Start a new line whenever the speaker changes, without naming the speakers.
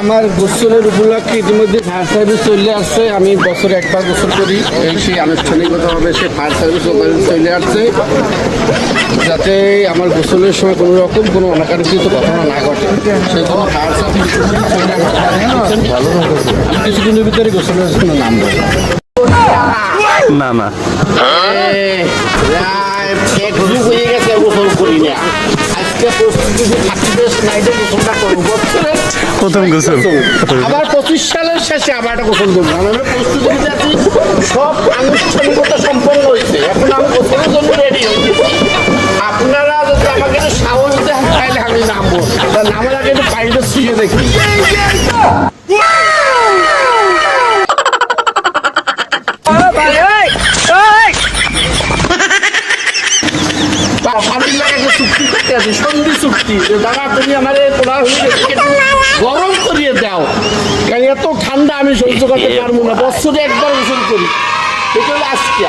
আমার গোসলের উপলক্ষে ইতিমধ্যে ফায়ার সার্ভিস চলে আসছে। আমি বছরে একবার গোসল করি, সেই আনুষ্ঠানিকতাভাবে সে ফায়ার সার্ভিস চলে আসছে, যাতে আমার গোসলের সময় কোনো রকম কোনো অনাকাঙ্ক্ষিত ঘটনা না ঘটে। সেই জন্য ফায়ার সার্ভিস আমি কিছুদিনের ভিতরে গোসলের জন্য নাম দেবো।
না না
এক যুগ হয়ে গেছে গোসল করি না। আজকে প্রস্তুতি নাইটে গোসলটা করবো, বছরের
প্রথম গোসল।
আবার 25 সালের শেষে আবার একটা গোসল করবো। আমরা প্রস্তুতি নিতে আছি, সব আনুষ্ঠানিকতা সম্পন্ন হয়েছে, এখন আমি গোসলের জন্য রেডি হয়েছি। আপনারা যদি আমাকে একটু সাহস দেন তাহলে আমি নামবো, নামার আগে একটু পানিটা ছুঁয়ে দেখি। চুক্তি করতে আছি, সন্ধি চুক্তি। দাদা তুমি আমার গরম করিয়ে দাও, কারণ এত ঠান্ডা আমি সহ্য করতে পারবো না। বছরে একবার গোসল করি, এটা হলো আজকে।